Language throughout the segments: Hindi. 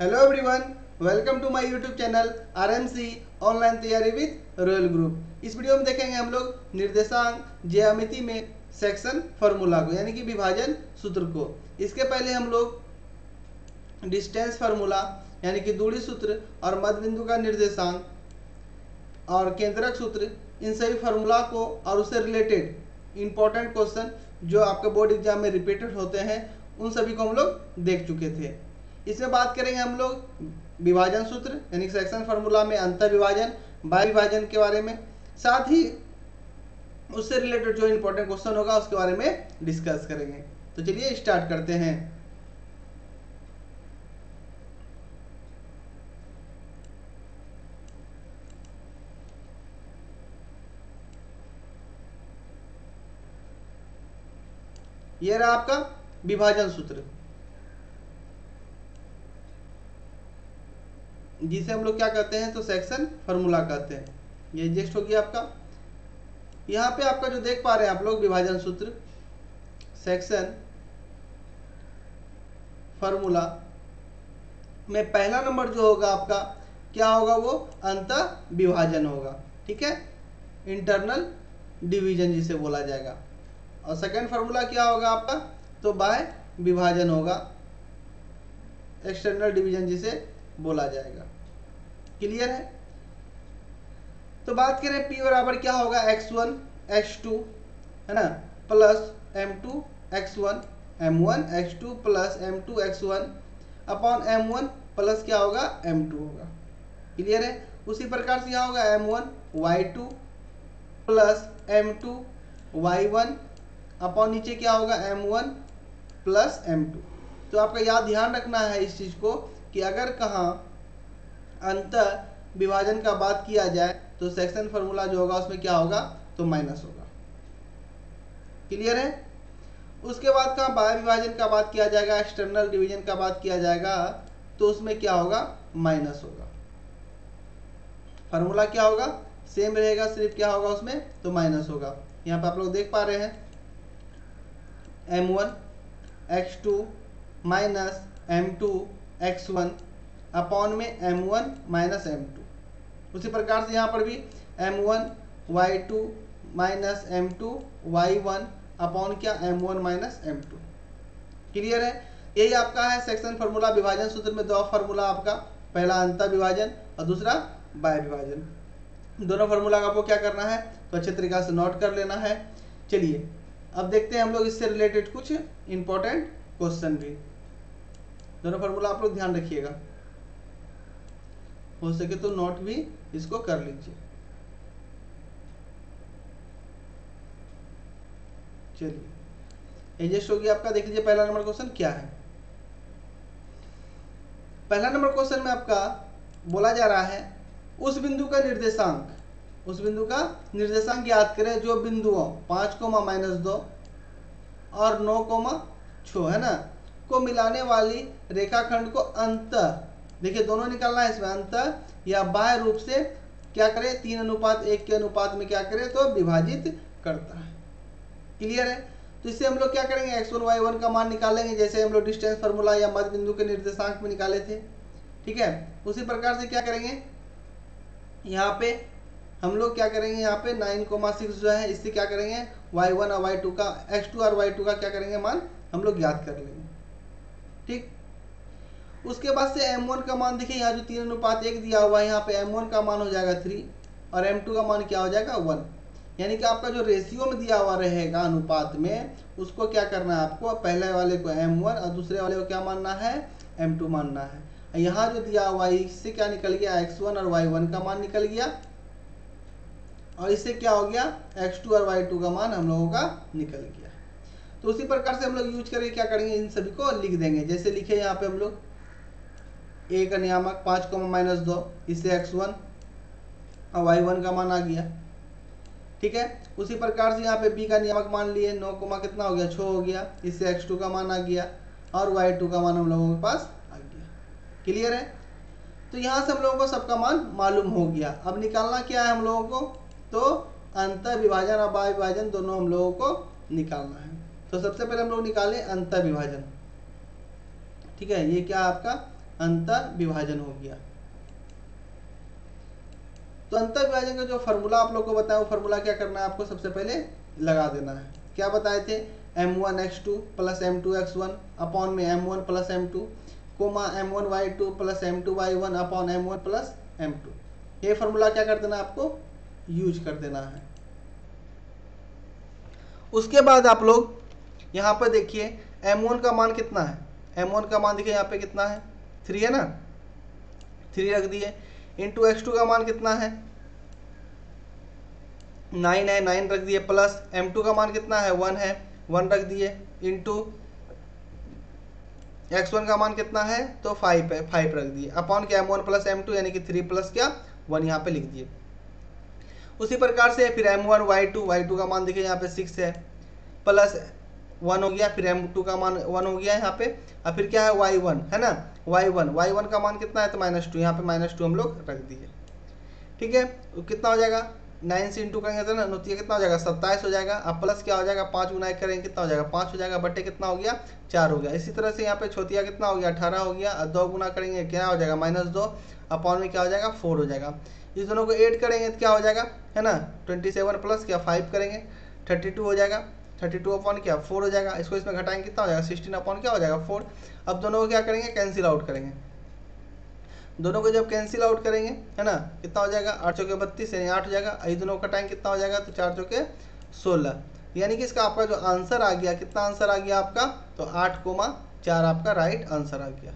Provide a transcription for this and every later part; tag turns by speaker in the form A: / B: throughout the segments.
A: Hello everyone, welcome to my YouTube channel RMC online तैयारी विद रॉयल ग्रुप। इस वीडियो में देखेंगे हम लोग निर्देशांक ज्यामिति में सेक्शन फार्मूला को, यानी कि विभाजन सूत्र को। इसके पहले हम लोग डिस्टेंस फार्मूला यानी कि दूरी सूत्र और मध्य बिंदु का निर्देशांक और केंद्रक सूत्र, इन सभी फार्मूला को और उससे रिलेटेड इंपॉर्टेंट क्वेश्चन जो आपके बोर्ड एग्जाम में रिपीटेड होते हैं उन सभी को हम लोग देख चुके थे। इसमें बात करेंगे हम लोग विभाजन सूत्र यानी सेक्शन फार्मूला में अंतर विभाजन, बाह्य विभाजन के बारे में, साथ ही उससे रिलेटेड जो इंपॉर्टेंट क्वेश्चन होगा उसके बारे में डिस्कस करेंगे। तो चलिए स्टार्ट करते हैं। यह रहा आपका विभाजन सूत्र, जिसे हम लोग क्या कहते हैं तो सेक्शन फार्मूला कहते हैं। ये एडजस्ट हो गया आपका। यहाँ पे आपका जो देख पा रहे हैं आप लोग विभाजन सूत्र सेक्शन फार्मूला में पहला नंबर जो होगा आपका क्या होगा, वो अंतर विभाजन होगा। ठीक है, इंटरनल डिवीजन जिसे बोला जाएगा। और सेकंड फार्मूला क्या होगा आपका, तो बाह्य विभाजन होगा, एक्सटर्नल डिवीजन जिसे बोला जाएगा। क्लियर है। तो बात करें P बराबर क्या होगा, x1 x2 है ना, plus m2 x1 m1 x2 plus m2 x1 upon m1 plus क्या होगा m2 होगा। क्लियर है। उसी प्रकार से यहाँ होगा m1 y2 plus m2 y1 upon नीचे क्या होगा m1 प्लस m2। तो आपका याद ध्यान रखना है इस चीज को कि अगर कहाँ अंतर विभाजन का बात किया जाए तो सेक्शन फार्मूला जो होगा उसमें क्या होगा, तो माइनस होगा। क्लियर है। उसके बाद कहाँ बाह्य विभाजन का बात किया जाएगा, एक्सटर्नल डिवीजन का बात किया जाएगा, तो उसमें क्या होगा, माइनस होगा। फार्मूला क्या होगा, सेम रहेगा, सिर्फ क्या होगा उसमें, तो माइनस होगा। यहाँ पे आप लोग देख पा रहे हैं m1 x2 minus m2 x1 upon में m1 माइनस m2। उसी प्रकार से यहाँ पर भी m1 y2 minus m2 y1 upon क्या m1 माइनस m2। क्लियर है। यही आपका है सेक्शन फार्मूला। विभाजन सूत्र में दो फार्मूला आपका, पहला अंतर विभाजन और दूसरा बाह्य विभाजन। दोनों फार्मूला का आपको क्या करना है, तो अच्छे तरीके से नोट कर लेना है। चलिए अब देखते हैं हम लोग इससे रिलेटेड कुछ इंपॉर्टेंट क्वेश्चन भी। दोनों फार्मूला आप लोग ध्यान रखिएगा, हो सके तो नोट भी इसको कर लीजिए। चलिए एडजस्ट हो गया आपका। देख लीजिए पहला नंबर क्वेश्चन क्या है। पहला नंबर क्वेश्चन में आपका बोला जा रहा है उस बिंदु का निर्देशांक, उस बिंदु का निर्देशांक याद करें जो बिंदुओं 5, -2 और 9, 6 है ना को मिलाने वाली रेखाखंड को अंतर, देखिए दोनों निकालना है इसमें, अंतर या बाह्य रूप से क्या करें, 3:1 के अनुपात में क्या करें, तो विभाजित करता है। क्लियर है। तो इससे हम लोग क्या करेंगे, x1 y1 का मान निकालेंगे, जैसे हम लोग डिस्टेंस फार्मूला या मध्य बिंदु के निर्देशांक में निकाले थे। ठीक है। उसी प्रकार से क्या करेंगे, यहाँ पे हम लोग क्या करेंगे, यहाँ पे 9,6 जो है इससे क्या करेंगे, y1 और y2 का, x2 और y2 का क्या करेंगे मान हम लोग ज्ञात कर लेंगे। ठीक। उसके बाद से m1 का मान देखिए, यहाँ जो 3:1 दिया हुआ है, यहाँ पे m1 का मान हो जाएगा 3 और m2 का मान क्या हो जाएगा 1। यानी कि आपका जो रेशियो में दिया हुआ रहेगा अनुपात में, उसको क्या करना है आपको, पहले वाले को m1 और दूसरे वाले को क्या मानना है, m2 मानना है। यहाँ जो दिया हुआ है इससे क्या निकल गया, x1 और y1 का मान निकल गया, और इससे क्या हो गया, x2 और y2 का मान हम लोगों का निकल गया। तो उसी प्रकार से हम लोग यूज करके क्या करेंगे, इन सभी को लिख देंगे। जैसे लिखे यहाँ पे हम लोग a का नियामक 5, -2, इससे x1 और y1 का मान आ गया। ठीक है। उसी प्रकार से यहाँ पे b का नियामक मान लिए, 9, कितना हो गया, 6 हो गया, इससे x2 का मान आ गया और y2 का मान हम लोगों के पास आ गया। क्लियर है। तो यहाँ से हम लोगों को सबका मान मालूम हो गया। अब निकालना क्या है हम लोगों को, तो अंतर विभाजन और बाह्य विभाजन दोनों हम लोगों को निकालना है। तो सबसे पहले हम लोग निकाले अंतर विभाजन। ठीक है, ये क्या आपका अंतर विभाजन हो गया। तो अंतर विभाजन का जो फॉर्मूला आप लोग को बताया वो फॉर्मूला क्या करना है आपको, सबसे पहले लगा देना है। क्या बताए थे, m1x2 प्लस m2x1 अपॉन में m1 plus m2 comma m1y2 plus m2y1 upon m1 plus m2। ये फॉर्मूला क्या कर देना आपको, यूज कर देना है। उसके बाद आप लोग यहाँ पर देखिए m1 का मान कितना है, m1 का मान देखिए यहाँ पे कितना है 3 है ना, 3 रख दिए। इंटू x2 का मान कितना है 9 है, 9 रख दिए। प्लस m2 का मान कितना है 1 है, 1 रख दिए। इंटू x1 का मान कितना है तो 5 है, 5 रख दिए। अपॉन क्या m1 प्लस m2 यानी कि 3 प्लस क्या 1 यहाँ पे लिख दिए। उसी प्रकार से फिर m1 y2 का मान देखिए यहाँ पे 6 है, प्लस 1 हो गया। फिर m2 का मान 1 हो गया यहाँ पे। अब फिर क्या है y1 है ना, y1 का मान कितना है तो -2, यहाँ पे -2 हम लोग रख दिए। ठीक है, कितना हो जाएगा 9 से इंटू करेंगे तो ना नोतिया कितना हो जाएगा 27 हो जाएगा। अब प्लस क्या हो जाएगा 5 गुना करेंगे कितना हो जाएगा 5 हो जाएगा, बट्टे कितना हो गया 4 हो गया। इसी तरह से यहाँ पे छोटिया कितना हो गया 18 हो गया। 2 गुना करेंगे क्या हो जाएगा -2 अपॉन में क्या हो जाएगा 4 हो जाएगा। इस दोनों को ऐड करेंगे तो क्या हो जाएगा है ना 27 प्लस क्या 5 करेंगे 32 हो जाएगा। 32 अपॉन क्या 4 हो जाएगा। इसको इसमें घटाएंगे कितना हो जाएगा 16 अपॉन क्या हो जाएगा 4। अब दोनों को क्या करेंगे कैंसिल आउट करेंगे। दोनों को जब कैंसिल आउट करेंगे है ना कितना हो जाएगा 8 चौके 32 यानी 8 हो जाएगा। ये दोनों को कटाएंगे कितना हो जाएगा तो 4 चौके 16 यानी कि इसका आपका जो आंसर आ गया कितना आंसर आ गया आपका तो 8,4 आपका राइट आंसर आ गया।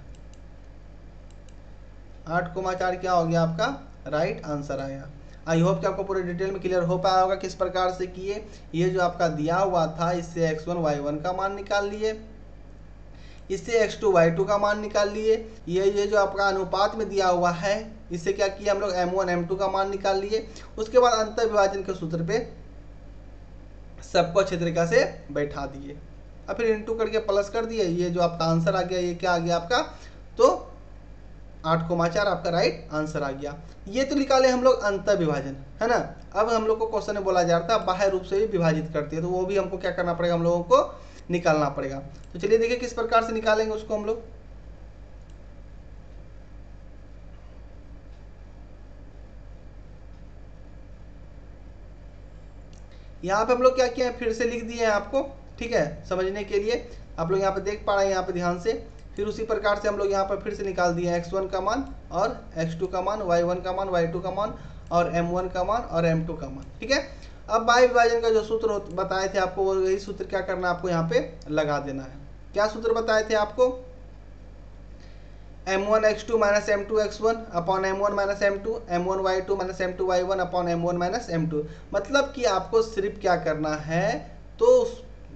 A: 8,4 क्या हो गया आपका राइट आंसर आया। आई होप कि आपको पूरे डिटेल में क्लियर हो पाया होगा किस प्रकार से किए। ये जो आपका दिया हुआ था इससे x1 y1 का मान निकाल लिए, इससे x2 y2 का मान निकाल लिए। ये जो आपका अनुपात में दिया हुआ है इससे क्या किया हम लोग m1 m2 का मान निकाल लिए। उसके बाद अंतर विभाजन के सूत्र पे सबको अच्छी तरीके से बैठा दिए। अब फिर इंटू करके प्लस कर दिए। ये जो आपका आंसर आ गया ये क्या आ गया आपका तो 8,4 आपका राइट आंसर आ गया। ये तो निकाले हम लोग अंतर विभाजन है ना। अब हम लोग को क्वेश्चन में बोला जा रहा था बाह्य रूप से भी विभाजित करती है, तो वो भी हमको क्या करना पड़ेगा हम लोगों को निकालना पड़ेगा। तो चलिए देखिए किस प्रकार से निकालेंगे उसको हम लोग। यहाँ पे हम लोग क्या किया है फिर से लिख दिए हैं आपको, ठीक है समझने के लिए। आप लोग यहाँ पे देख पा रहे हैं यहाँ पे ध्यान से। फिर उसी प्रकार से हम लोग यहाँ पर फिर से निकाल दिए x1 का मान और x2 का मान, y1 का मान, y2 का मान और m1 का मान और m2 का मान। ठीक है, अब बाह्य विभाजन का जो सूत्र बताए थे आपको वो यही सूत्र क्या करना है आपको यहाँ पे लगा देना है। क्या सूत्र बताए थे आपको m1 x2 minus m2 x1 upon m1 minus m2 m1 y2 minus m2 y1 upon m1 minus m2। मतलब कि आपको सिर्फ क्या करना है तो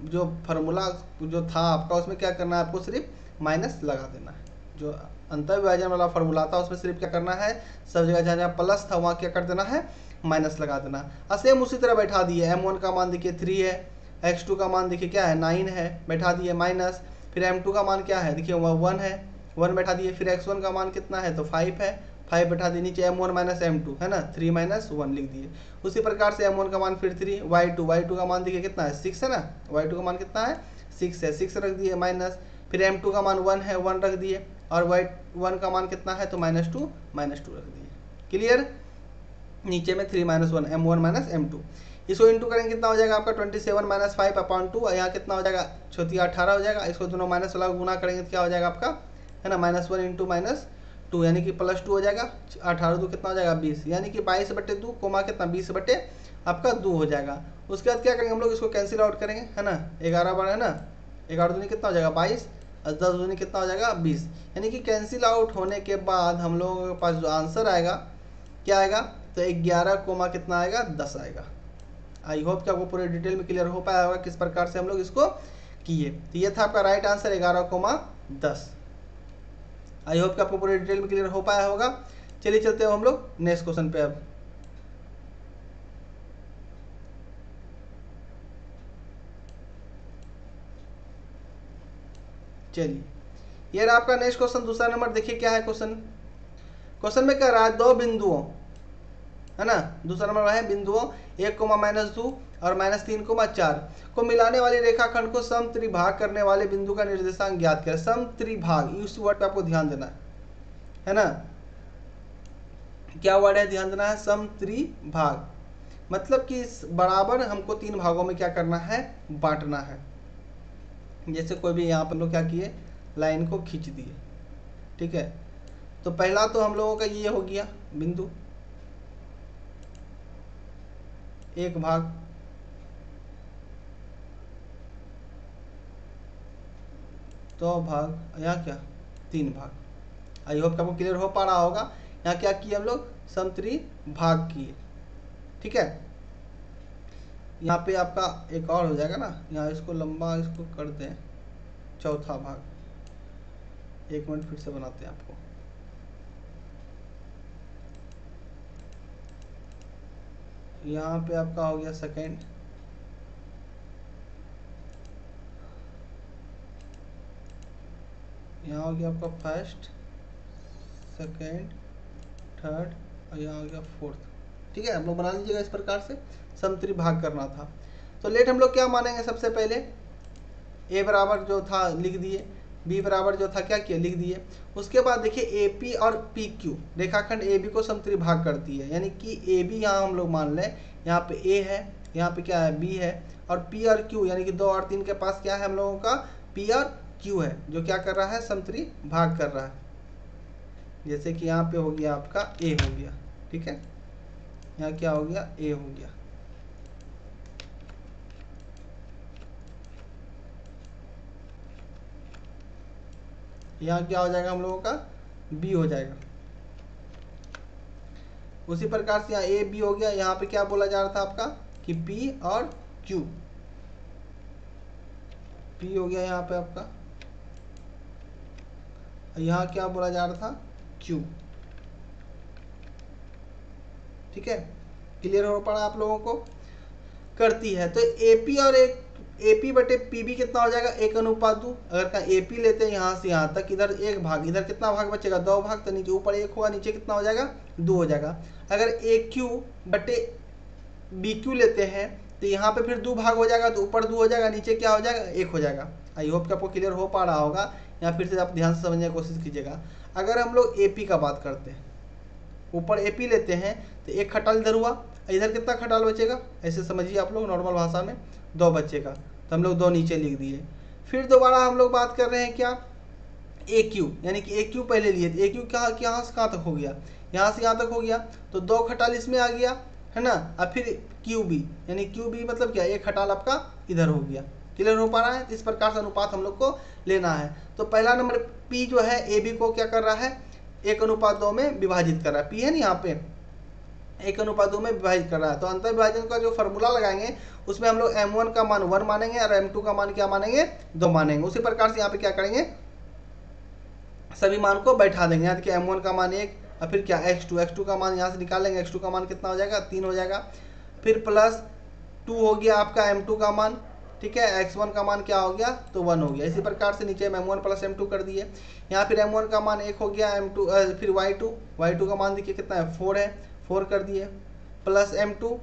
A: जो फार्मूला जो था आपका उसमें क्या करना है आपको सिर्फ माइनस लगा देना है। जो अंतर विभाजन वाला फार्मूला था उसमें सिर्फ क्या करना है सब जगह जहाँ जहाँ प्लस था वहाँ क्या कर देना है माइनस लगा देना। और सेम उसी तरह बैठा दिए m1 का मान देखिए 3 है, x2 का मान देखिए क्या है 9 है, बैठा दिए माइनस। फिर m2 का मान क्या है देखिए 1 है, 1 बैठा दिए। फिर x1 का मान कितना है तो 5 है, 5 बैठा दिए। नीचे m1 माइनस m2 है ना 3 माइनस 1 लिख दिए। उसी प्रकार से m1 का मान फिर 3, y2 का मान देखिए कितना है 6 है ना, y2 का मान कितना है 6 है, 6 रख दिए माइनस। फिर m2 का मान 1 है, 1 रख दिए और y1 का मान कितना है तो -2 रख दिए। क्लियर, नीचे में 3 माइनस 1 m1 माइनस m2। इसको इंटू करेंगे कितना हो जाएगा आपका 27 माइनस 5 अपॉन 2 और यहाँ कितना हो जाएगा छोटिया 18 हो जाएगा। इसको दोनों माइनस वाला गुना करेंगे तो क्या हो जाएगा आपका है ना -1 इंटू -2 यानी कि +2 हो जाएगा। 18 2 कितना हो जाएगा 20 यानी कि 22/2 कोमा कितना 20 बटे आपका 2 हो जाएगा। उसके बाद क्या करेंगे हम लोग इसको कैंसिल आउट करेंगे है ना 11 बार है ना 11 दूनी कितना हो जाएगा 22 और 10 दूनी कितना हो जाएगा 20 यानी कि कैंसिल आउट होने के बाद हम लोगों के पास जो आंसर आएगा क्या आएगा तो 11 कोमा कितना आएगा 10 आएगा। आई होप कि आपको पूरे डिटेल में क्लियर हो पाया होगा किस प्रकार से हम लोग इसको किए। तो ये था आपका राइट आंसर 11,10। आई होप कि आपको पूरे डिटेल में क्लियर हो पाया होगा। चलिए चलते हैं हम लोग नेक्स्ट क्वेश्चन पे। अब चलिए ये रहा आपका नेक्स्ट क्वेश्चन दूसरा नंबर। देखिए क्या है क्वेश्चन में कह रहा है दो बिंदुओं है ना, दूसरा नंबर है बिंदुओं 1,-2 और -3,4 को मिलाने वाली रेखाखंड को सम त्रिभाग करने वाले बिंदु का निर्देशांक ज्ञात करें। सम त्रिभाग इस वर्ड पे आपको ध्यान देना है। है ना। क्या वर्ड है, ध्यान देना है, समत्रिभाग, मतलब कि इस बराबर हमको 3 भागों में क्या करना है, बांटना है। जैसे कोई भी यहाँ पर लोग क्या किए, लाइन को खींच दिए, ठीक है। तो पहला तो हम लोगों का ये हो गया बिंदु 1 भाग, तो भाग, यहाँ क्या 3 भाग। आई होप आपको क्लियर हो पा रहा होगा। यहाँ क्या किए हम लोग, समत्रिभाग किए, ठीक है। यहाँ पे आपका एक और हो जाएगा ना, यहाँ इसको लंबा इसको कर दें, चौथा भाग। 1 मिनट फिर से बनाते हैं आपको। यहाँ पे आपका हो गया सेकेंड, यहाँ हो गया आपका फर्स्ट, सेकेंड, थर्ड, और यहाँ हो गया फोर्थ, ठीक है। हम लोग बना लीजिएगा इस प्रकार से, समत्रिभाग करना था। तो लेट हम लोग क्या मानेंगे, सबसे पहले ए बराबर जो था लिख दिए, बी बराबर जो था क्या किया, लिख दिए। उसके बाद देखिए ए पी और पी क्यू रेखाखंड ए बी को समत्रिभाग करती है, यानी कि ए बी यहाँ हम लोग मान लें, यहाँ पे ए है, यहाँ पे क्या है, बी है, और पी और क्यू यानी कि 2 और 3 के पास क्या है हम लोगों का, पी और क्यू है, जो क्या कर रहा है, समत्रिभाग कर रहा है। जैसे कि यहाँ पे हो गया आपका ए हो गया, ठीक है, यहाँ क्या हो गया, ए हो गया। यहाँ क्या हो जाएगा हम लोगों का, बी हो जाएगा। उसी प्रकार से यहाँ ए बी हो गया। यहाँ पे क्या बोला जा रहा था आपका कि पी और क्यू, पी हो गया यहाँ पे आपका, यहाँ क्या बोला जा रहा था, क्यू, ठीक है। क्लियर हो पड़ा आप लोगों को, करती है। तो एपी और एक एपी बटे पीबी कितना हो जाएगा, 1:2। अगर का एपी लेते हैं यहाँ से यहाँ तक, इधर 1 भाग, इधर कितना भाग बचेगा, 2 भाग, तो नीचे ऊपर 1 होगा, नीचे कितना हो जाएगा, 2 हो जाएगा। अगर ए क्यू बटे बी क्यू लेते हैं तो यहाँ पे फिर 2 भाग हो जाएगा, तो ऊपर 2 हो जाएगा, नीचे क्या हो जाएगा, 1 हो जाएगा। आई होप कि आपको क्लियर हो पा रहा होगा। यहाँ फिर से आप ध्यान से समझने की कोशिश कीजिएगा। अगर हम लोग एपी का बात करते हैं, ऊपर एपी लेते हैं, तो 1 खटाल इधर हुआ, इधर कितना खटाल बचेगा, ऐसे समझिए आप लोग नॉर्मल भाषा में, 2 बचेगा, तो हम लोग 2 नीचे लिख दिए। फिर दोबारा हम लोग बात कर रहे हैं क्या, ए क्यू, यानी कि ए क्यू पहले लिए थे, ए क्यू कहाँ से कहाँ तक हो गया, यहाँ से यहाँ तक हो गया, तो 2 खटाल इसमें आ गया, है ना। अब फिर क्यू बी, यानी क्यू बी मतलब क्या, 1 खटाल आपका इधर हो गया। क्लियर हो पा रहा है। इस प्रकार से अनुपात हम लोग को लेना है। तो पहला नंबर पी जो है ए बी को क्या कर रहा है, 1:2 में विभाजित कर रहा है। पी है ना यहाँ पे 1:2 में विभाजित कर रहा है। तो अंतर विभाजन का जो फॉर्मूला लगाएंगे उसमें हम लोग m1 का मान 1 मानेंगे और m2 का मान क्या मानेंगे, 2 मानेंगे। उसी प्रकार से यहाँ पे क्या करेंगे, सभी मान को बैठा देंगे। यहाँ देखिए m1 का मान 1, और फिर क्या x2 का मान यहाँ से निकालेंगे, x2 का मान कितना हो जाएगा, 3 हो जाएगा। फिर प्लस 2 हो गया आपका m2 का मान, ठीक है। x1 का मान क्या हो गया, तो 1 हो गया। इसी प्रकार से नीचे m1 प्लस m2 कर दिए। यहाँ फिर m1 का मान 1 हो गया, m2 फिर y2 का मान देखिए कितना है, 4 है, 4 कर दिए, प्लस m2,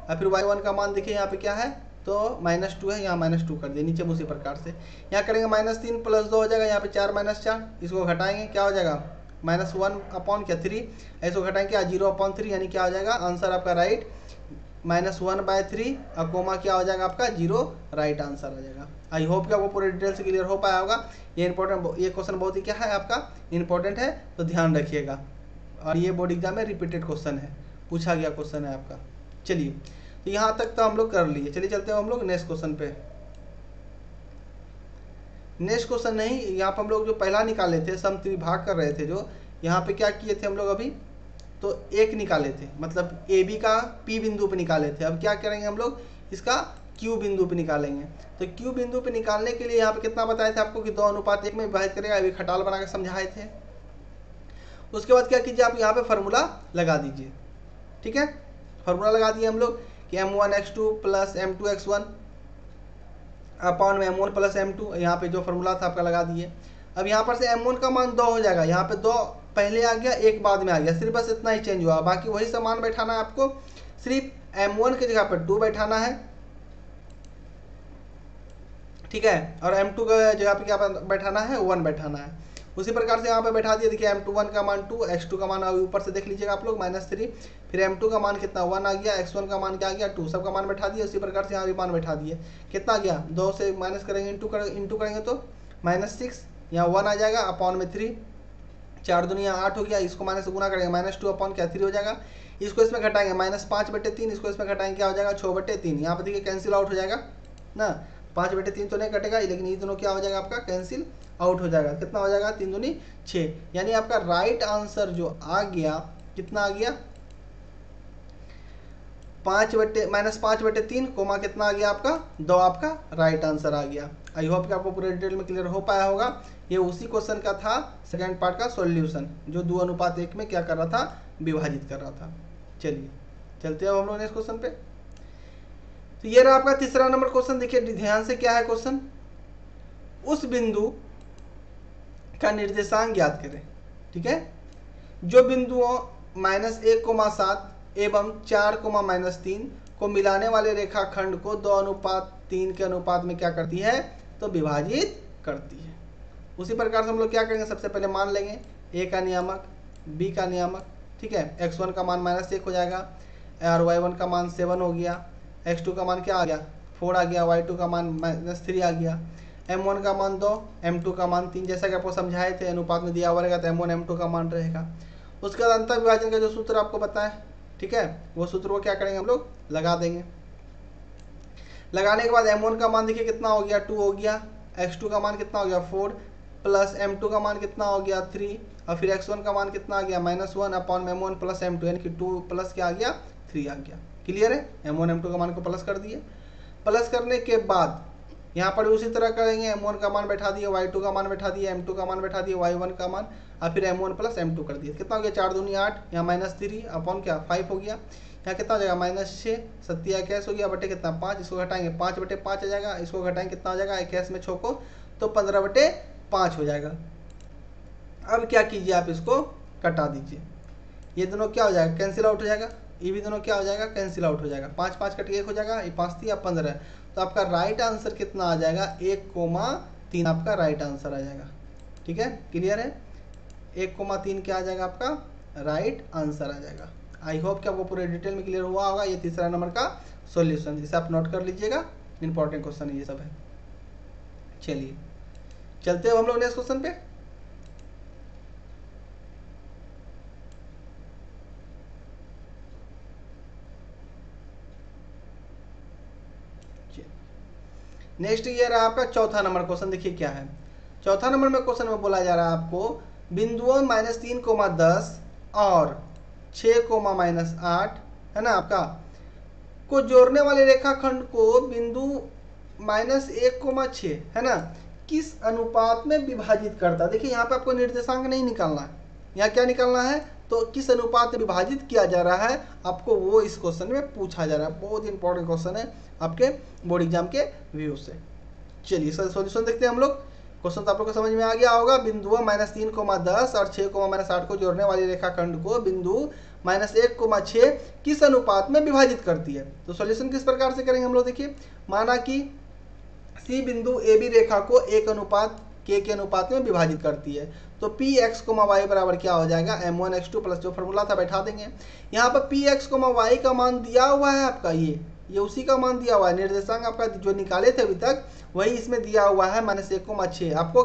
A: और फिर y1 का मान देखिए यहाँ पे क्या है, तो -2 है, यहाँ -2 कर दिए नीचे। उसी प्रकार से यहाँ करेंगे -3 प्लस 2 हो जाएगा, यहाँ पे 4 -4, इसको घटाएंगे क्या हो जाएगा, -1/3, ऐसे घटाएंगे क्या, 0/3, यानी क्या हो जाएगा आंसर आपका राइट, -1/3 और कोमा क्या हो जाएगा आपका 0, राइट आंसर आ जाएगा। आई होप कि आपको पूरे डिटेल से क्लियर हो पाया होगा। ये इंपॉर्टेंट, ये क्वेश्चन बहुत ही क्या है आपका इंपॉर्टेंट है, तो ध्यान रखिएगा। और ये बोर्ड एग्जाम में रिपीटेड क्वेश्चन है, पूछा गया क्वेश्चन है आपका। चलिए, तो यहाँ तक तो हम लोग कर लिए। चलिए चलते हैं हम लोग नेक्स्ट क्वेश्चन पे। नेक्स्ट क्वेश्चन नहीं, यहाँ पर हम लोग जो पहला निकाले थे, समत्रिभाग कर रहे थे, जो यहाँ पे क्या किए थे हम लोग अभी, तो 1 निकाले थे, मतलब ए बी का पी बिंदु पे निकाले थे। अब क्या करेंगे हम लोग, इसका क्यू बिंदु पे निकालेंगे। तो क्यू बिंदु पे निकालने के लिए यहाँ पे कितना बताया था आपको कि 2:1 में विभाजित करेगा, अभी खटाल बना के समझाए थे। उसके बाद क्या कीजिए, आप यहाँ पे फॉर्मूला लगा दीजिए, ठीक है। फॉर्मूला लगा दिए हम लोग कि m1x2 प्लस m2x1 अपॉन में m1 प्लस m2, यहाँ पे जो फॉर्मूला था आपका लगा दिए। अब यहाँ पर से m1 का मान 2 हो जाएगा, यहाँ पे 2 पहले आ गया, 1 बाद में आ गया, सिर्फ बस इतना ही चेंज हुआ, बाकी वही सामान बैठाना है आपको, सिर्फ m1 की जगह पर 2 बैठाना है, ठीक है, और m2 का जगह पे क्या बैठाना है, 1 बैठाना है। उसी प्रकार से यहाँ पे बैठा दिया, देखिए m21 का मान 2, x2 का मान ऊपर से देख लीजिएगा आप लोग -3, फिर m2 का मान कितना 1 आ गया, x1 का मान क्या आ गया 2, सबका मान बैठा दिया। उसी प्रकार से यहाँ भी मान बैठा दिए, कितना आ गया 2 से माइनस करेंगे इंटू करेंगे तो -6, यहाँ 1 आ जाएगा अपॉन में 3, 4 दूनी 8 हो गया, इसको माइनस से गुना करेंगे -2 अपॉन क्या 3 हो जाएगा, इसको इसमें घटाएंगे -5/3, इसको इसमें घटाएंगे क्या हो जाएगा 6/3, यहाँ पे देखिए कैंसिल आउट हो जाएगा ना, 5/3 तो नहीं कटेगा, लेकिन ये दोनों क्या हो जाएगा आपका कैंसिल आउट हो जाएगा, कितना हो जाएगा 3 दूनी 6, यानी आपका राइट आंसर जो आ गया कितना आ गया -5/3 कोमा कितना आ गया आपका 2, आपका राइट आंसर आ गया। आई होप कि आपको पूरे डिटेल में क्लियर हो पाया होगा। ये उसी क्वेश्चन का था सेकंड पार्ट का सॉल्यूशन, जो 2:1 में क्या कर रहा था, विभाजित कर रहा था। चलिए चलते हैं हम लोग नेक्स्ट क्वेश्चन पे। तो ये रहा आपका तीसरा नंबर क्वेश्चन, देखिए ध्यान से क्या है क्वेश्चन, उस बिंदु का निर्देशांक ज्ञात करें। ठीक है, जो बिंदुओं -1,7 एवं 4,-3 को मिलाने वाले रेखाखंड को 2:3 के अनुपात में क्या करती है, तो विभाजित करती है। उसी प्रकार से हम लोग क्या करेंगे, सबसे पहले मान लेंगे a का नियामक, b का नियामक। ठीक है, x1 का मान -1 हो जाएगा और y1 का मान 7 हो गया, x2 का मान क्या आ गया 4 आ गया, y2 का मान -3 आ गया, m1 का मान 2, m2 का मान 3, जैसा कि आपको समझाए थे अनुपात में दिया हुआ रहेगा तो m1 m2 का मान रहेगा। उसके बाद अंतर विभाजन का जो सूत्र आपको बताएं, ठीक है, वो सूत्र को क्या करेंगे हम लोग लगा देंगे। लगाने के बाद m1 का मान देखिए कितना हो गया 2 हो गया, x2 का मान कितना हो गया 4 प्लस m2 का मान कितना हो गया 3 और फिर x1 का मान कितना आ गया -1 अपॉन m1 प्लस m2, यानी कि 2 प्लस क्या आ गया 3 आ गया। क्लियर है, m1 m2 का मान को प्लस कर दिए। प्लस करने के बाद यहाँ पर उसी तरह करेंगे, m1 का मान बैठा दिए, y2 का मान बैठा दिए, m2 का मान बैठा दिए, y1 का मान और फिर m1 प्लस m2 कर दिए। कितना हो गया 4 दूनी 8, यहाँ -3 अपॉन क्या 5 हो गया, यहाँ कितना हो जाएगा -6, 7 21 हो गया बटे कितना 5, इसको घटाएंगे 5/5 आ जाएगा, इसको घटाएंगे कितना हो जाएगा 21 में 6 को तो 15/5 हो जाएगा। अब क्या कीजिए आप इसको कटा दीजिए, ये दोनों क्या हो जाएगा कैंसिल आउट हो जाएगा, ये भी दोनों क्या हो जाएगा कैंसिल आउट हो जाएगा, 5 5 कट 1 हो जाएगा, ये 5 3 15, तो आपका राइट आंसर कितना आ जाएगा 1,3 आपका राइट आंसर आ जाएगा। ठीक है, क्लियर है, 1,3 क्या आ जाएगा आपका राइट आंसर आ जाएगा। आई होप कि आपको पूरे डिटेल में क्लियर हुआ होगा। ये तीसरा नंबर का सॉल्यूशन, जिसे आप नोट कर लीजिएगा, इंपॉर्टेंट क्वेश्चन ये सब है। चलिए चलते हैं हम लोग नेक्स्ट क्वेश्चन पे। नेक्स्ट ये रहा आपका चौथा नंबर क्वेश्चन, देखिए क्या है। चौथा नंबर में क्वेश्चन में बोला जा रहा है आपको बिंदुओं -3,10 और 6,-8 है ना आपका को जोड़ने वाले रेखाखंड को बिंदु -1,6 है ना किस अनुपात में विभाजित करता है। देखिए यहाँ पे आपको निर्देशांक नहीं निकालना है, यहाँ क्या निकालना है तो किस अनुपात में विभाजित किया जा रहा है, आपको वो इस क्वेश्चन में पूछा जा रहा है। बहुत इंपॉर्टेंट क्वेश्चन है आपके बोर्ड एग्जाम के व्यू से। चलिए इसका सॉल्यूशन देखते हैं हम लोग। क्वेश्चन तो आप लोग को समझ में आ गया होगा, बिंदुओं -3,10 और 6,-8 को जोड़ने वाली रेखाखंड को बिंदु -1,6 किस अनुपात में विभाजित करती है। तो सॉल्यूशन किस प्रकार से करेंगे हम लोग, देखिए माना कि सी बिंदु ए बी रेखा को 1:k के अनुपात में विभाजित करती है, तो px, y बराबर क्या हो जाएगा m1 x2 प्लस जो फॉर्मूला था बैठा देंगे। यहाँ पर px, y का मान दिया हुआ है आपका, ये उसी का मान दिया हुआ है, निर्देशांक आपका जो निकाले थे अभी तक वही इसमें दिया हुआ है -1,6, आपको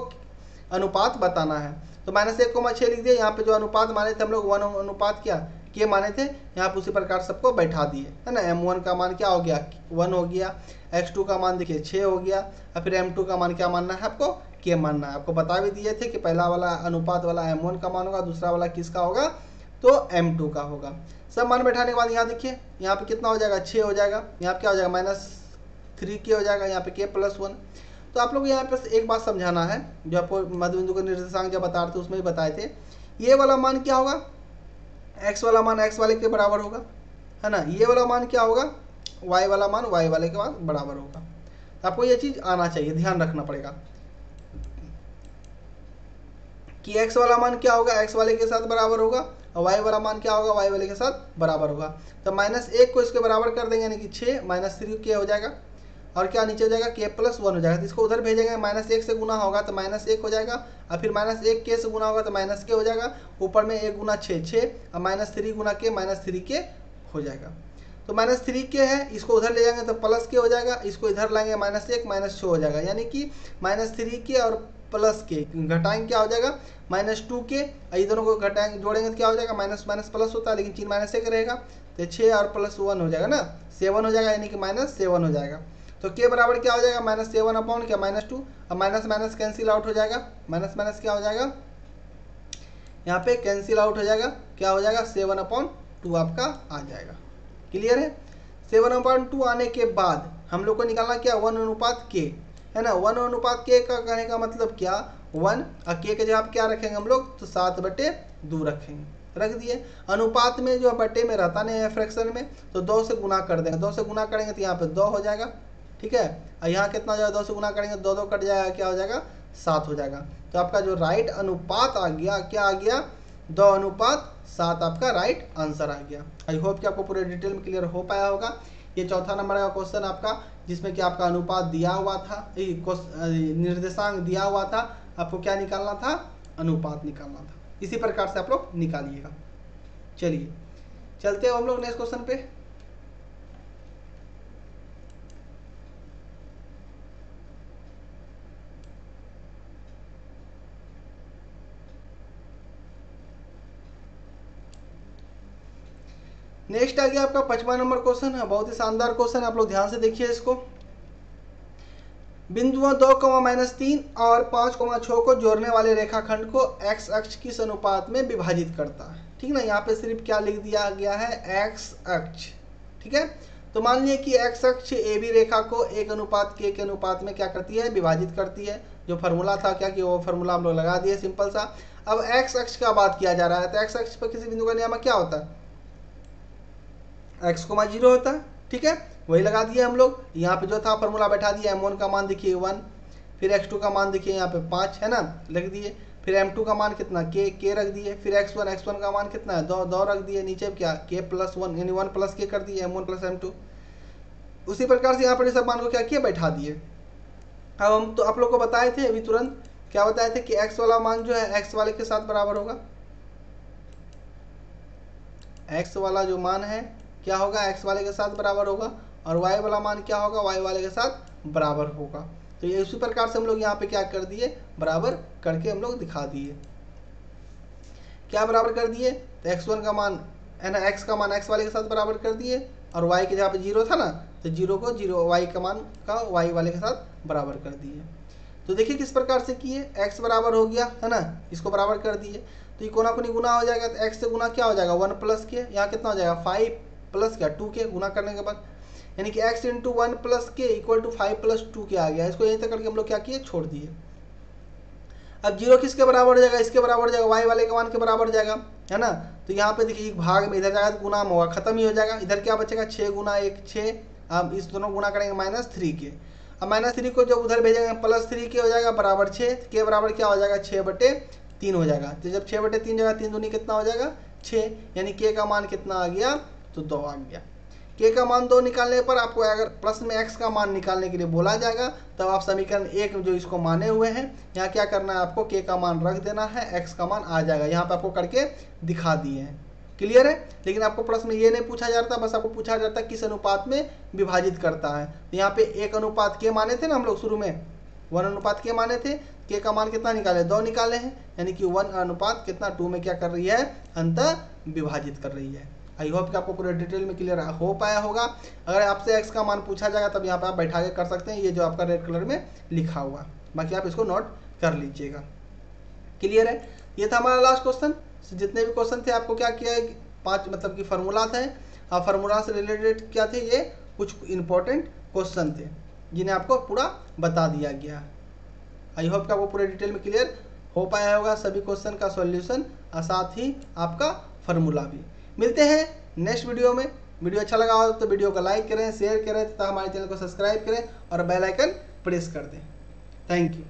A: अनुपात बताना है। तो -1,6 लिख दिए, यहाँ पे जो अनुपात माने थे हम लोग 1 अनुपात क्या के माने थे, यहाँ पे उसी प्रकार सबको बैठा दिए है ना। m1 का मान क्या हो गया 1 हो गया, x2 का मान देखिए 6 हो गया और फिर m2 का मान क्या मानना है आपको के मानना है। आपको बता भी दिए थे कि पहला वाला अनुपात वाला m1 का मान होगा, दूसरा वाला किसका होगा तो m2 का होगा। सब मान बैठाने के बाद यहाँ देखिए यहाँ पे कितना हो जाएगा 6 हो जाएगा, यहाँ पे क्या हो जाएगा -3k हो जाएगा, यहाँ पे k + 1। तो आप लोग यहाँ पे एक बात समझाना है, जो आपको मध्य बिंदु का निर्देशांक जब बता रहे थे उसमें भी बताए थे, ये वाला मान क्या होगा x वाला मान x वाले के बराबर होगा है ना, ये वाला मान क्या होगा y वाला मान y वाले के बाद बराबर होगा। आपको ये चीज आना चाहिए, ध्यान रखना पड़ेगा कि x वाला मान क्या होगा x वाले के साथ बराबर होगा और y वाला मान क्या होगा y वाले के साथ बराबर होगा। तो -1 को इसके बराबर कर देंगे, यानी कि 6 -3 क्या हो जाएगा और क्या नीचे हो जाएगा के प्लस 1 हो जाएगा। तो इसको उधर भेजेंगे, -1 से गुना होगा तो -1 हो जाएगा, और फिर -1 के से गुना होगा तो -k हो जाएगा। ऊपर में 1 गुना 6 6, और -3 गुना के -3k हो जाएगा। तो -3k है, इसको उधर ले जाएंगे तो प्लस के हो जाएगा, इसको इधर लाएंगे -1 -6 हो जाएगा। यानी कि -3k और प्लस के घटाएंगे क्या हो जाएगा -2k, ये दोनों को घटाएंगे जोड़ेंगे तो क्या हो जाएगा माइनस माइनस प्लस होता है, लेकिन चिन्ह -1 रहेगा तो 6 और प्लस 1 हो जाएगा ना, 7 हो जाएगा, यानी कि -7 हो जाएगा। तो के बराबर क्या हो जाएगा -7 अपॉन क्या -2, अब माइनस माइनस कैंसिल आउट हो जाएगा, माइनस माइनस क्या हो जाएगा यहाँ पे कैंसिल आउट हो जाएगा, क्या हो जाएगा 7/2 आपका आ जाएगा। क्लियर है। 7/2 आने के बाद हम लोग को निकालना क्या 1:k है ना। 1:k का कहने का मतलब क्या 1 और k के जगह क्या रखेंगे हम लोग तो 7/2 रखेंगे, रख दिए। अनुपात में जो बटे में रहता नहीं है फ्रैक्शन में, तो 2 से गुना कर देंगे, 2 से गुना करेंगे तो यहाँ पे 2 हो जाएगा, ठीक है। और यहाँ कितना हो जाएगा 2 से गुना करेंगे 2 2 कट जाएगा, क्या हो जाएगा 7 हो जाएगा। तो आपका जो राइट अनुपात आ गया क्या आ गया 2:7 आपका राइट आंसर आ गया। आई होप कि आपको पूरे डिटेल में क्लियर हो पाया होगा। ये चौथा नंबर का क्वेश्चन आपका, जिसमें कि आपका अनुपात दिया हुआ था, निर्देशांक दिया हुआ था, आपको क्या निकालना था अनुपात निकालना था। इसी प्रकार से आप लोग निकालिएगा। चलिए चलते हैं हम लोग नेक्स्ट क्वेश्चन पे। नेक्स्ट आ गया आपका 5वां नंबर क्वेश्चन है, बहुत ही शानदार क्वेश्चन है, आप लोग ध्यान से देखिए इसको। बिंदुओं 2, -3 और 5, 6 को जोड़ने वाले रेखाखंड को x अक्ष किस अनुपात में विभाजित करता है। ठीक ना, यहाँ पे सिर्फ क्या लिख दिया गया है x अक्ष, ठीक है। तो मान लिया कि x अक्ष AB रेखा को 1:k के अनुपात में क्या करती है विभाजित करती है। जो फार्मूला था क्या कि वो फार्मूला हम लोग लगा दिए सिंपल सा। अब x अक्ष का बात किया जा रहा है, तो x अक्ष पर किसी बिंदु का नियामक क्या होता है x, 0 होता है, ठीक है। वही लगा दिया हम लोग, यहाँ पे जो था फार्मूला बैठा दिया। m1 का मान देखिए 1, फिर x2 का मान देखिए यहाँ पे 5 है ना, लिख दिए। फिर m2 का मान कितना k रख दिए। फिर x1 का मान कितना है 2 रख दिए। नीचे क्या k+1 यानी 1+k कर दिए, m1 + m2। उसी प्रकार से यहाँ पर सब मान को क्या किया बैठा दिए। अब हम तो आप लोग को बताए थे अभी तुरंत, क्या बताए थे कि x वाला मान जो है x वाले के साथ बराबर होगा। x वाला जो मान है क्या होगा x वाले के साथ बराबर होगा, और y वाला मान क्या होगा y वाले के साथ बराबर होगा। तो ये उसी प्रकार से हम लोग यहाँ पे क्या कर दिए बराबर करके हम लोग दिखा दिए। क्या बराबर कर दिए तो x1 का मान है ना, x का मान x वाले के साथ बराबर कर दिए, और y के जहाँ पे 0 था ना तो 0 को 0 y का मान का y वाले के साथ बराबर कर दिए। तो देखिए किस प्रकार से किए, x बराबर हो गया है ना, इसको बराबर कर दिए। तो ये कोना कोनी गुना हो जाएगा, तो x से गुना क्या हो जाएगा 1+k, यहाँ कितना हो जाएगा 5 प्लस क्या 2k गुना करने के बाद, यानी कि x × 1+k = 5 + 2k आ गया। इसको यहीं तक करके हम लोग क्या किए छोड़ दिए। अब 0 किसके बराबर हो जाएगा, इसके बराबर हो जाएगा, y वाले के मान के बराबर हो जाएगा है ना। तो यहाँ पे देखिए एक भाग में इधर जाएगा तो गुना में होगा, खत्म ही हो जाएगा। इधर क्या बचेगा 6 × 1 6, अब इस दोनों गुना करेंगे -3k। अब -3 को जब उधर भेजेंगे +3k हो जाएगा बराबर 6, के बराबर क्या हो जाएगा 6/3 हो जाएगा। तो जब 6/3 जाएगा 3 दूनी कितना हो जाएगा 6, यानी के का मान कितना आ गया तो 2 आ गया। के का मान 2 निकालने पर आपको अगर प्रश्न में x का मान निकालने के लिए बोला जाएगा तब आप समीकरण 1 जो इसको माने हुए हैं यहाँ क्या करना है आपको के का मान रख देना है, x का मान आ जाएगा। यहाँ पे आपको करके दिखा दिए हैं। क्लियर है। लेकिन आपको प्रश्न में ये नहीं पूछा जाता, बस आपको पूछा जाता किस अनुपात में विभाजित करता है। तो यहाँ पे 1:k माने थे ना हम लोग शुरू में, 1:k माने थे, के का मान कितना निकाले 2 निकाले हैं, यानी कि 1 कितना 2 में क्या कर रही है अंतः विभाजित कर रही है। आई होप कि आपको पूरे डिटेल में क्लियर हो पाया होगा। अगर आपसे x का मान पूछा जाएगा तब यहाँ पे आप बैठा के कर सकते हैं, ये जो आपका रेड कलर में लिखा हुआ, बाकी आप इसको नोट कर लीजिएगा। क्लियर है। ये था हमारा लास्ट क्वेश्चन। जितने भी क्वेश्चन थे आपको क्या किया 5 मतलब कि फार्मूला थे, और फार्मूला से रिलेटेड क्या थे ये कुछ इंपॉर्टेंट क्वेश्चन थे जिन्हें आपको पूरा बता दिया गया। आई होप कि आपको पूरे डिटेल में क्लियर हो पाया होगा सभी क्वेश्चन का सॉल्यूशन और साथ ही आपका फार्मूला भी। मिलते हैं नेक्स्ट वीडियो में। वीडियो अच्छा लगा हो तो वीडियो को लाइक करें, शेयर करें तथा हमारे चैनल को सब्सक्राइब करें और बेल आइकन प्रेस कर दें। Thank you.